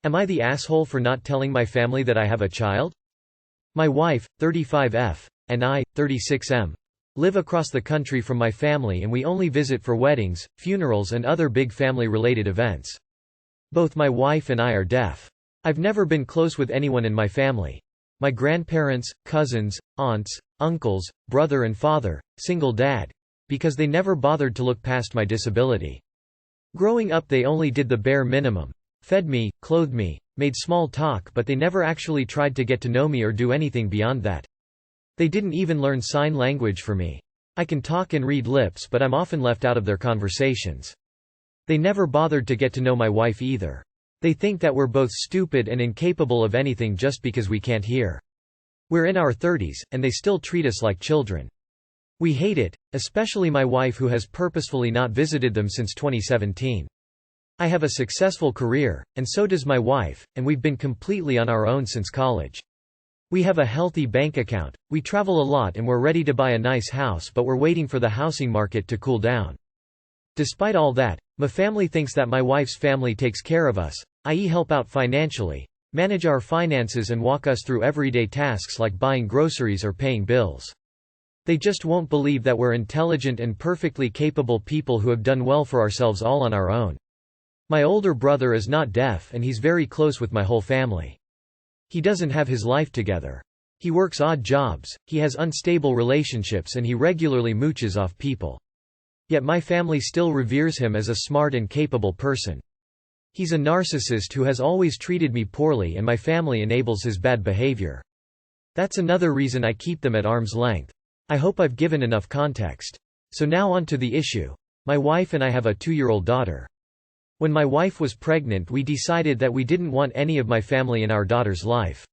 Am I the asshole for not telling my family that I have a child? My wife, 35F, and I, 36M, live across the country from my family and we only visit for weddings, funerals and other big family-related events. Both my wife and I are deaf. I've never been close with anyone in my family. My grandparents, cousins, aunts, uncles, brother and father, single dad, because they never bothered to look past my disability. Growing up they only did the bare minimum. Fed me, clothed me, made small talk, but they never actually tried to get to know me or do anything beyond that. They didn't even learn sign language for me. I can talk and read lips, but I'm often left out of their conversations. They never bothered to get to know my wife either. They think that we're both stupid and incapable of anything just because we can't hear. We're in our 30s, and they still treat us like children. We hate it, especially my wife who has purposefully not visited them since 2017. I have a successful career, and so does my wife, and we've been completely on our own since college. We have a healthy bank account, we travel a lot and we're ready to buy a nice house, but we're waiting for the housing market to cool down. Despite all that, my family thinks that my wife's family takes care of us, i.e. help out financially, manage our finances and walk us through everyday tasks like buying groceries or paying bills. They just won't believe that we're intelligent and perfectly capable people who have done well for ourselves all on our own. My older brother is not deaf and he's very close with my whole family. He doesn't have his life together. He works odd jobs, he has unstable relationships and he regularly mooches off people. Yet my family still reveres him as a smart and capable person. He's a narcissist who has always treated me poorly and my family enables his bad behavior. That's another reason I keep them at arm's length. I hope I've given enough context. So now on to the issue. My wife and I have a 2-year-old daughter. When my wife was pregnant we decided that we didn't want any of my family in our daughter's life.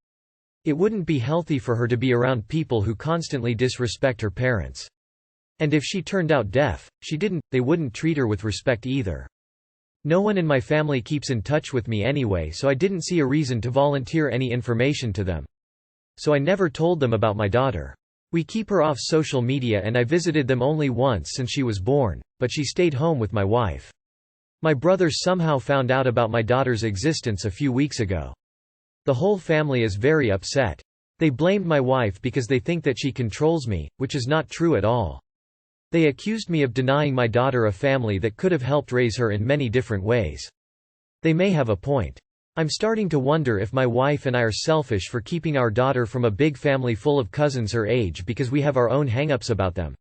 It wouldn't be healthy for her to be around people who constantly disrespect her parents. And if she turned out deaf, they wouldn't treat her with respect either. No one in my family keeps in touch with me anyway, so I didn't see a reason to volunteer any information to them. So I never told them about my daughter. We keep her off social media and I visited them only once since she was born, but she stayed home with my wife. My brothers somehow found out about my daughter's existence a few weeks ago. The whole family is very upset. They blamed my wife because they think that she controls me, which is not true at all. They accused me of denying my daughter a family that could have helped raise her in many different ways. They may have a point. I'm starting to wonder if my wife and I are selfish for keeping our daughter from a big family full of cousins her age because we have our own hang-ups about them.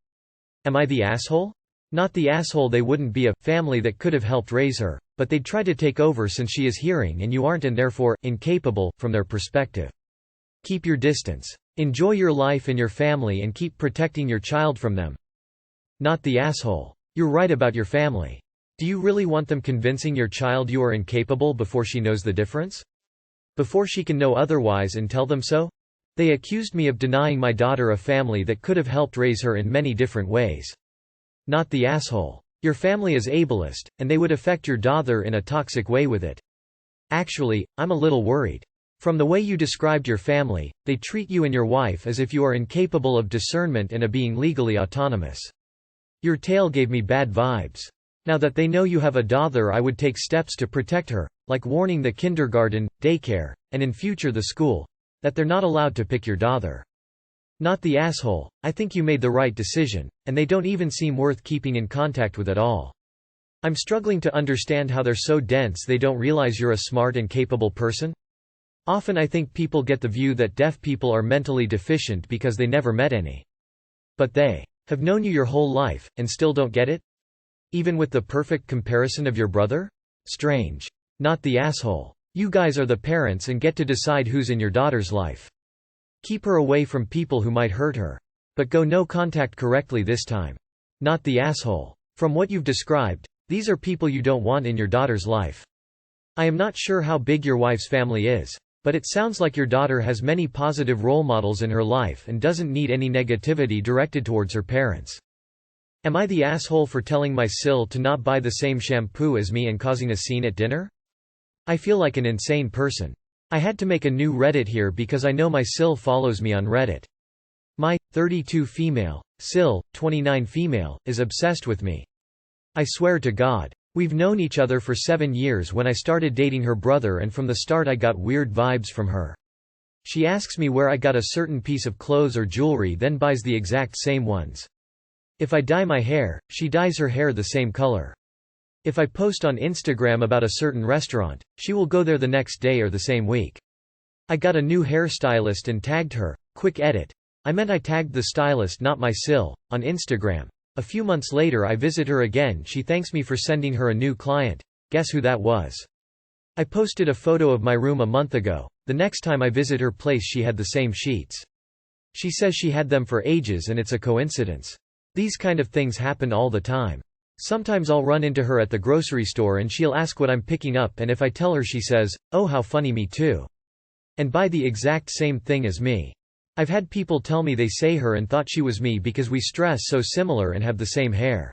Am I the asshole? Not the asshole. They wouldn't be a family that could have helped raise her, but they'd try to take over since she is hearing and you aren't and therefore, incapable, from their perspective. Keep your distance. Enjoy your life and your family and keep protecting your child from them. Not the asshole. You're right about your family. Do you really want them convincing your child you are incapable before she knows the difference? Before she can know otherwise and tell them so? They accused me of denying my daughter a family that could have helped raise her in many different ways. Not the asshole. Your family is ableist, and they would affect your daughter in a toxic way with it. Actually, I'm a little worried. From the way you described your family, they treat you and your wife as if you are incapable of discernment and of being legally autonomous. Your tale gave me bad vibes. Now that they know you have a daughter, I would take steps to protect her, like warning the kindergarten, daycare, and in future the school, that they're not allowed to pick your daughter. Not the asshole. I think you made the right decision, and they don't even seem worth keeping in contact with at all. I'm struggling to understand how they're so dense they don't realize you're a smart and capable person. Often I think people get the view that deaf people are mentally deficient because they never met any. But they have known you your whole life, and still don't get it? Even with the perfect comparison of your brother? Strange. Not the asshole. You guys are the parents and get to decide who's in your daughter's life. Keep her away from people who might hurt her. But go no contact correctly this time. Not the asshole. From what you've described, these are people you don't want in your daughter's life. I am not sure how big your wife's family is, but it sounds like your daughter has many positive role models in her life and doesn't need any negativity directed towards her parents. Am I the asshole for telling my Sil to not buy the same shampoo as me and causing a scene at dinner? I feel like an insane person. I had to make a new Reddit here because I know my Sil follows me on Reddit. My 32 female, Sil, 29 female, is obsessed with me. I swear to God. We've known each other for 7 years when I started dating her brother, and from the start I got weird vibes from her. She asks me where I got a certain piece of clothes or jewelry, then buys the exact same ones. If I dye my hair, she dyes her hair the same color. If I post on Instagram about a certain restaurant, she will go there the next day or the same week. I got a new hairstylist and tagged her. Quick edit. I meant I tagged the stylist, not my sil, on Instagram. A few months later I visit her again. She thanks me for sending her a new client. Guess who that was? I posted a photo of my room a month ago. The next time I visit her place she had the same sheets. She says she had them for ages and it's a coincidence. These kind of things happen all the time. Sometimes I'll run into her at the grocery store and she'll ask what I'm picking up, and if I tell her she says, "Oh how funny, me too," and buy the exact same thing as me. I've had people tell me they say her and thought she was me because we dress so similar and have the same hair.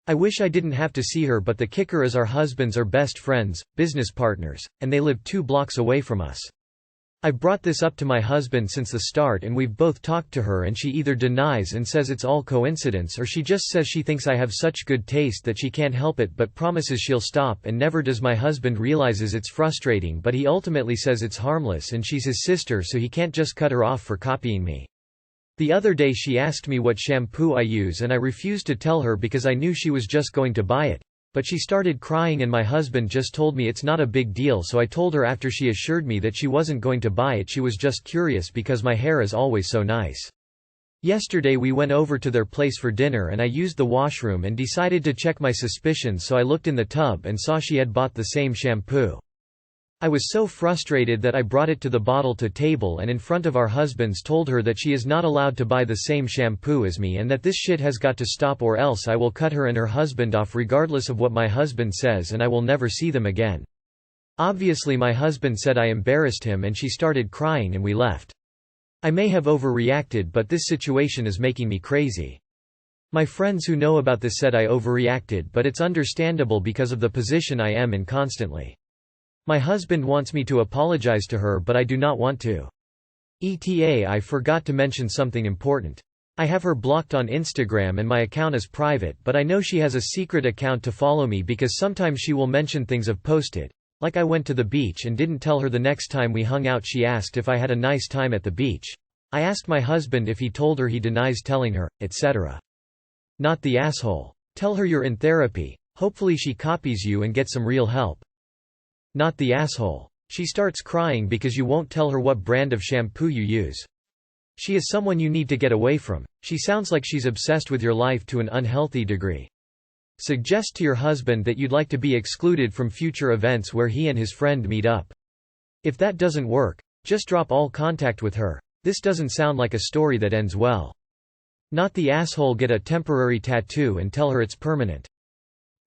I wish I didn't have to see her, but the kicker is our husbands are best friends, business partners, and they live 2 blocks away from us. I've brought this up to my husband since the start and we've both talked to her, and she either denies and says it's all coincidence, or she just says she thinks I have such good taste that she can't help it but promises she'll stop, and never does. My husband realizes it's frustrating, but he ultimately says it's harmless and she's his sister, so he can't just cut her off for copying me. The other day she asked me what shampoo I use and I refused to tell her because I knew she was just going to buy it. But she started crying and my husband just told me it's not a big deal, so I told her after she assured me that she wasn't going to buy it, she was just curious because my hair is always so nice. Yesterday we went over to their place for dinner and I used the washroom and decided to check my suspicions, so I looked in the tub and saw she had bought the same shampoo. I was so frustrated that I brought it to the bottle to table and in front of our husbands told her that she is not allowed to buy the same shampoo as me and that this shit has got to stop, or else I will cut her and her husband off regardless of what my husband says, and I will never see them again. Obviously my husband said I embarrassed him and she started crying and we left. I may have overreacted, but this situation is making me crazy. My friends who know about this said I overreacted, but it's understandable because of the position I am in constantly. My husband wants me to apologize to her, but I do not want to. I forgot to mention something important. I have her blocked on Instagram and my account is private, but I know she has a secret account to follow me because sometimes she will mention things I've posted. Like I went to the beach and didn't tell her the next time we hung out. She asked if I had a nice time at the beach. I asked my husband if he told her, he denies telling her, etc. Not the asshole. Tell her you're in therapy. Hopefully she copies you and gets some real help. Not the asshole. She starts crying because you won't tell her what brand of shampoo you use. She is someone you need to get away from. She sounds like she's obsessed with your life to an unhealthy degree. Suggest to your husband that you'd like to be excluded from future events where he and his friend meet up. If that doesn't work, just drop all contact with her. This doesn't sound like a story that ends well. Not the asshole. Get a temporary tattoo and tell her it's permanent.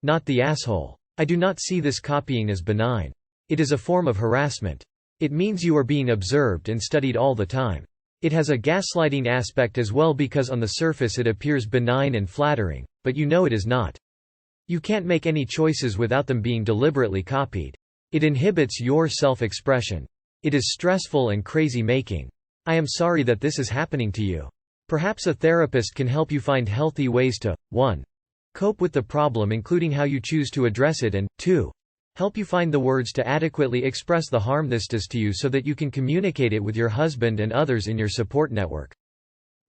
Not the asshole. I do not see this copying as benign. It is a form of harassment. It means you are being observed and studied all the time. It has a gaslighting aspect as well because on the surface it appears benign and flattering, but you know it is not. You can't make any choices without them being deliberately copied. It inhibits your self-expression. It is stressful and crazy-making. I am sorry that this is happening to you. Perhaps a therapist can help you find healthy ways to 1. Cope with the problem, including how you choose to address it, and 2. Help you find the words to adequately express the harm this does to you so that you can communicate it with your husband and others in your support network.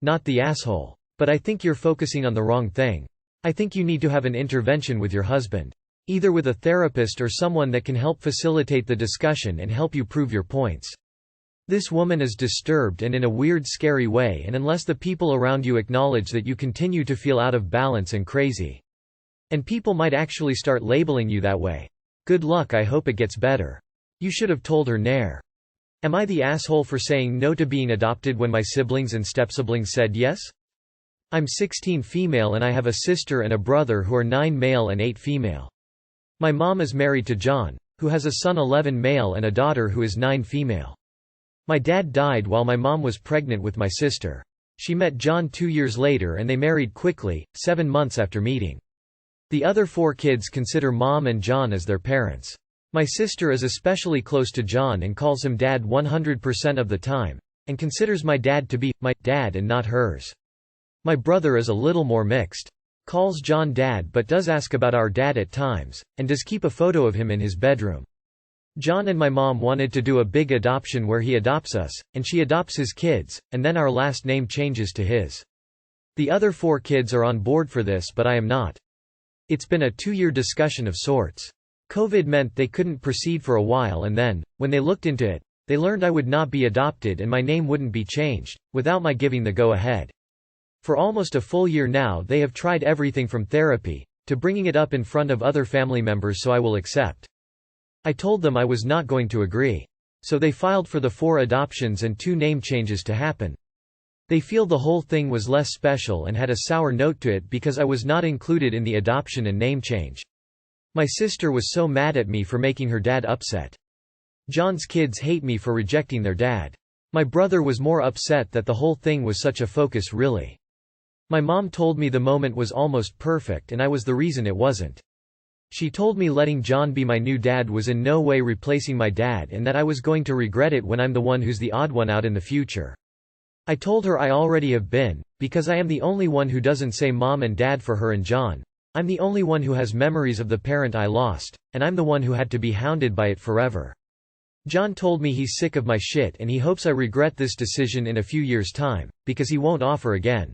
Not the asshole. But I think you're focusing on the wrong thing. I think you need to have an intervention with your husband. Either with a therapist or someone that can help facilitate the discussion and help you prove your points. This woman is disturbed and in a weird, scary way, and unless the people around you acknowledge that, you continue to feel out of balance and crazy. And people might actually start labeling you that way. Good luck. I hope it gets better. You should have told her Nair. Am I the asshole for saying no to being adopted when my siblings and stepsiblings said yes? I'm 16 female and I have a sister and a brother who are 9 male and 8 female. My mom is married to John, who has a son 11 male and a daughter who is 9 female. My dad died while my mom was pregnant with my sister. She met John 2 years later and they married quickly, 7 months after meeting. The other 4 kids consider Mom and John as their parents. My sister is especially close to John and calls him Dad 100% of the time, and considers my dad to be my dad and not hers. My brother is a little more mixed. Calls John dad but does ask about our dad at times, and does keep a photo of him in his bedroom. John and my mom wanted to do a big adoption where he adopts us, and she adopts his kids, and then our last name changes to his. The other 4 kids are on board for this but I am not. It's been a 2-year discussion of sorts. COVID meant they couldn't proceed for a while and then, when they looked into it, they learned I would not be adopted and my name wouldn't be changed, without my giving the go-ahead. For almost a full year now they have tried everything from therapy, to bringing it up in front of other family members so I will accept. I told them I was not going to agree. So they filed for the 4 adoptions and 2 name changes to happen. They feel the whole thing was less special and had a sour note to it because I was not included in the adoption and name change. My sister was so mad at me for making her dad upset. John's kids hate me for rejecting their dad. My brother was more upset that the whole thing was such a focus really. My mom told me the moment was almost perfect and I was the reason it wasn't. She told me letting John be my new dad was in no way replacing my dad and that I was going to regret it when I'm the one who's the odd one out in the future. I told her I already have been, because I am the only one who doesn't say mom and dad for her and John. I'm the only one who has memories of the parent I lost, and I'm the one who had to be hounded by it forever. John told me he's sick of my shit and he hopes I regret this decision in a few years' time, because he won't offer again.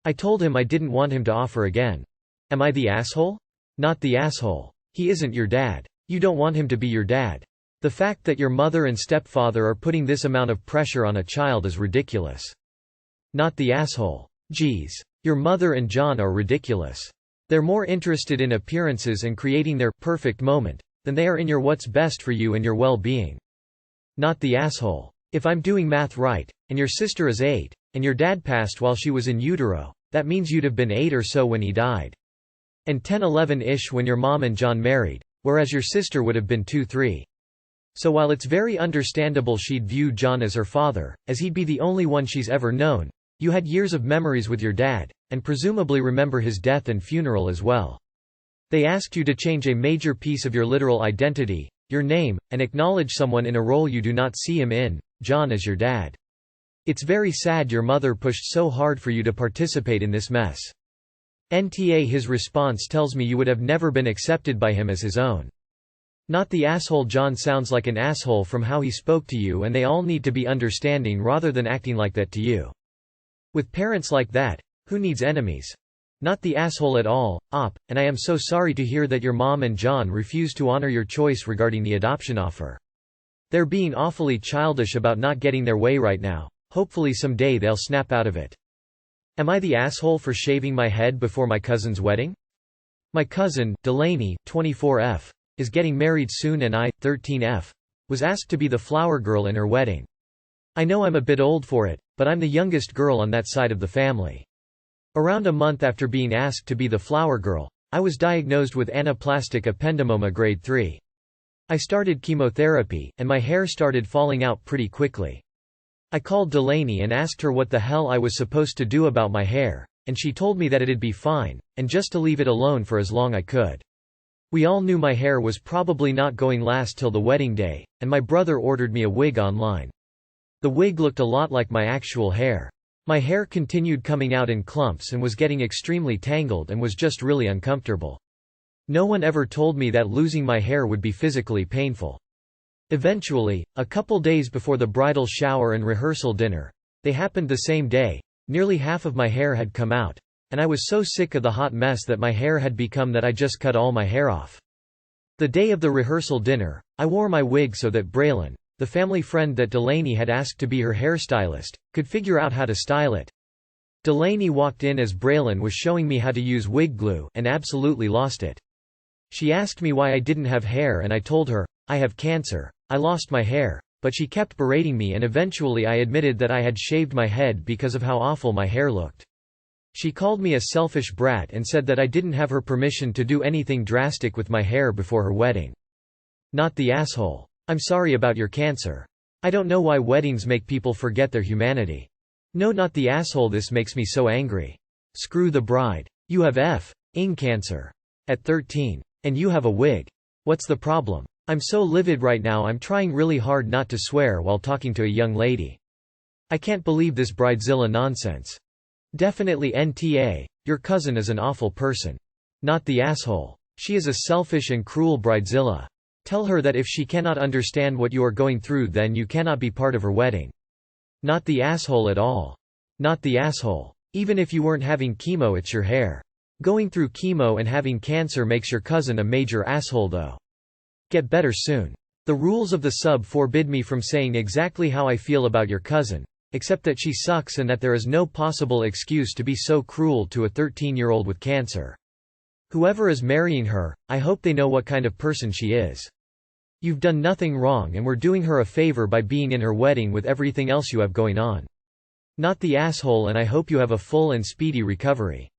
I told him I didn't want him to offer again. Am I the asshole? Not the asshole. He isn't your dad. You don't want him to be your dad. The fact that your mother and stepfather are putting this amount of pressure on a child is ridiculous. Not the asshole. Geez. Your mother and John are ridiculous. They're more interested in appearances and creating their perfect moment than they are in your what's best for you and your well-being. Not the asshole. If I'm doing math right, and your sister is 8, and your dad passed while she was in utero, that means you'd have been 8 or so when he died. And 10-11-ish when your mom and John married, whereas your sister would have been 2-3. So while it's very understandable she'd view John as her father, as he'd be the only one she's ever known, you had years of memories with your dad, and presumably remember his death and funeral as well. They asked you to change a major piece of your literal identity, your name, and acknowledge someone in a role you do not see him in, John as your dad. It's very sad your mother pushed so hard for you to participate in this mess. NTA his response tells me you would have never been accepted by him as his own. Not the asshole. John sounds like an asshole from how he spoke to you and they all need to be understanding rather than acting like that to you. With parents like that, who needs enemies? Not the asshole at all, and I am so sorry to hear that your mom and John refused to honor your choice regarding the adoption offer. They're being awfully childish about not getting their way right now. Hopefully someday they'll snap out of it. Am I the asshole for shaving my head before my cousin's wedding? My cousin, Delaney, 24F, is getting married soon and I, 13F, was asked to be the flower girl in her wedding. I know I'm a bit old for it, but I'm the youngest girl on that side of the family. Around a month after being asked to be the flower girl, I was diagnosed with anaplastic ependymoma grade 3. I started chemotherapy, and my hair started falling out pretty quickly. I called Delaney and asked her what the hell I was supposed to do about my hair, and she told me that it'd be fine, and just to leave it alone for as long I could. We all knew my hair was probably not going last till the wedding day, and my brother ordered me a wig online. The wig looked a lot like my actual hair. My hair continued coming out in clumps and was getting extremely tangled and was just really uncomfortable. No one ever told me that losing my hair would be physically painful. Eventually, a couple days before the bridal shower and rehearsal dinner, they happened the same day, nearly half of my hair had come out, and I was so sick of the hot mess that my hair had become that I just cut all my hair off. The day of the rehearsal dinner, I wore my wig so that Braylon, the family friend that Delaney had asked to be her hairstylist, could figure out how to style it. Delaney walked in as Braylon was showing me how to use wig glue and absolutely lost it. She asked me why I didn't have hair and I told her, I have cancer. I lost my hair, but she kept berating me and eventually I admitted that I had shaved my head because of how awful my hair looked. She called me a selfish brat and said that I didn't have her permission to do anything drastic with my hair before her wedding. Not the asshole. I'm sorry about your cancer. I don't know why weddings make people forget their humanity. No, not the asshole. This makes me so angry. Screw the bride. You have f***ing cancer. At 13. And you have a wig. What's the problem? I'm so livid right now. I'm trying really hard not to swear while talking to a young lady. I can't believe this Bridezilla nonsense. Definitely NTA. Your cousin is an awful person. Not the asshole. She is a selfish and cruel bridezilla. Tell her that if she cannot understand what you are going through, then you cannot be part of her wedding. Not the asshole at all. Not the asshole. Even if you weren't having chemo, it's your hair. Going through chemo and having cancer makes your cousin a major asshole though. Get better soon. The rules of the sub forbid me from saying exactly how I feel about your cousin, except that she sucks and that there is no possible excuse to be so cruel to a 13-year-old with cancer. Whoever is marrying her, I hope they know what kind of person she is. You've done nothing wrong and we're doing her a favor by being in her wedding with everything else you have going on. Not the asshole, and I hope you have a full and speedy recovery.